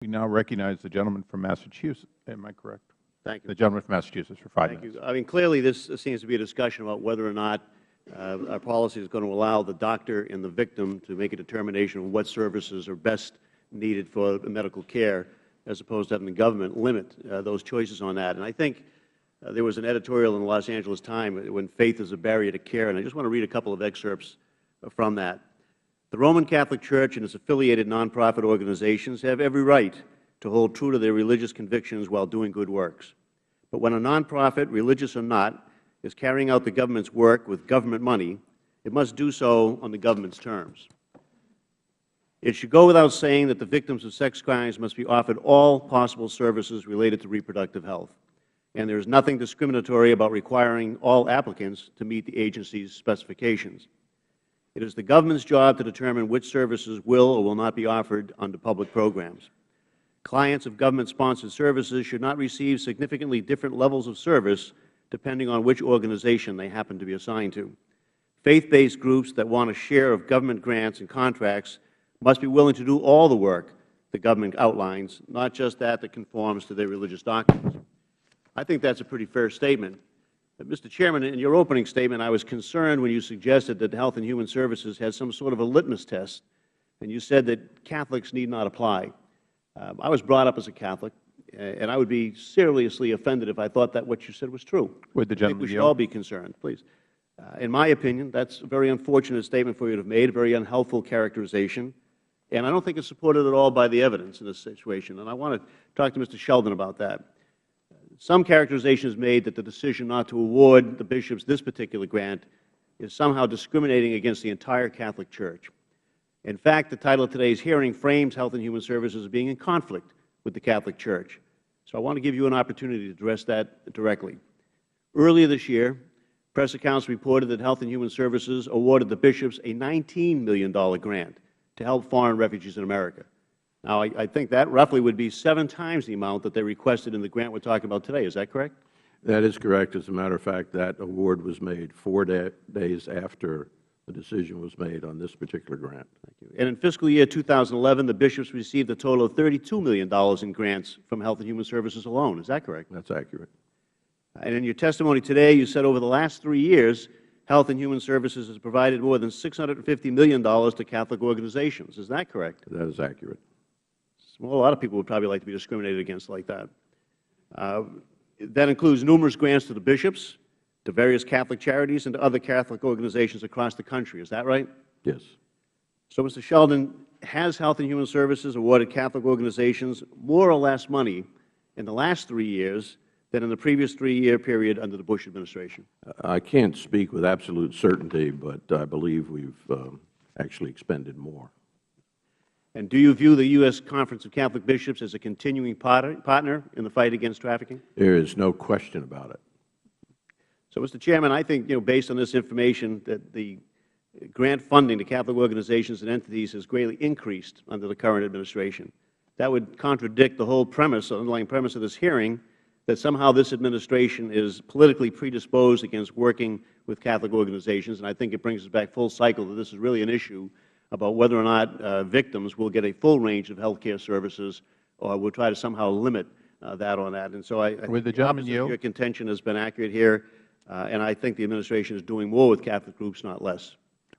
We now recognize the gentleman from Massachusetts. Am I correct? Thank you. The gentleman from Massachusetts for 5 minutes. Thank you. I mean, clearly this seems to be a discussion about whether or not our policy is going to allow the doctor and the victim to make a determination of what services are best needed for medical care, as opposed to having the government limit those choices on that. And I think there was an editorial in the Los Angeles Times, when faith is a barrier to care, and I just want to read a couple of excerpts from that. The Roman Catholic Church and its affiliated nonprofit organizations have every right to hold true to their religious convictions while doing good works. But when a nonprofit, religious or not, is carrying out the government's work with government money, it must do so on the government's terms. It should go without saying that the victims of sex crimes must be offered all possible services related to reproductive health, and there is nothing discriminatory about requiring all applicants to meet the agency's specifications. It is the government's job to determine which services will or will not be offered under public programs. Clients of government-sponsored services should not receive significantly different levels of service depending on which organization they happen to be assigned to. Faith-based groups that want a share of government grants and contracts must be willing to do all the work the government outlines, not just that conforms to their religious doctrines. I think that's a pretty fair statement. Mr. Chairman, in your opening statement, I was concerned when you suggested that Health and Human Services had some sort of a litmus test, and you said that Catholics need not apply. I was brought up as a Catholic, and I would be seriously offended if I thought that what you said was true. Would the I think gentleman we should yield? all be concerned, please. In my opinion, that's a very unfortunate statement for you to have made, a very unhelpful characterization, and I don't think it's supported at all by the evidence in this situation. And I want to talk to Mr. Sheldon about that. Some characterization is made that the decision not to award the bishops this particular grant is somehow discriminating against the entire Catholic Church. In fact, the title of today's hearing frames Health and Human Services as being in conflict with the Catholic Church. So I want to give you an opportunity to address that directly. Earlier this year, press accounts reported that Health and Human Services awarded the bishops a $19 million grant to help foreign refugees in America. Now, I think that roughly would be 7 times the amount that they requested in the grant we're talking about today. Is that correct? That is correct. As a matter of fact, that award was made 4 days after the decision was made on this particular grant. Thank you. And in fiscal year 2011, the bishops received a total of $32 million in grants from Health and Human Services alone. Is that correct? That's accurate. And in your testimony today, you said over the last 3 years, Health and Human Services has provided more than $650 million to Catholic organizations. Is that correct? That is accurate. Well, a lot of people would probably like to be discriminated against like that. That includes numerous grants to the bishops, to various Catholic charities, and to other Catholic organizations across the country. Is that right? Yes. So, Mr. Sheldon, has Health and Human Services awarded Catholic organizations more or less money in the last 3 years than in the previous 3-year period under the Bush administration? I can't speak with absolute certainty, but I believe we've actually expended more. And do you view the U.S. Conference of Catholic Bishops as a continuing partner in the fight against trafficking? There is no question about it. So, Mr. Chairman, I think, based on this information, that the grant funding to Catholic organizations and entities has greatly increased under the current administration. That would contradict the whole premise, the underlying premise of this hearing, that somehow this administration is politically predisposed against working with Catholic organizations. And I think it brings us back full cycle that this is really an issue about whether or not victims will get a full range of health care services, or will try to somehow limit that on that. And so I think the opposite of your contention has been accurate here, and I think the administration is doing more with Catholic groups, not less.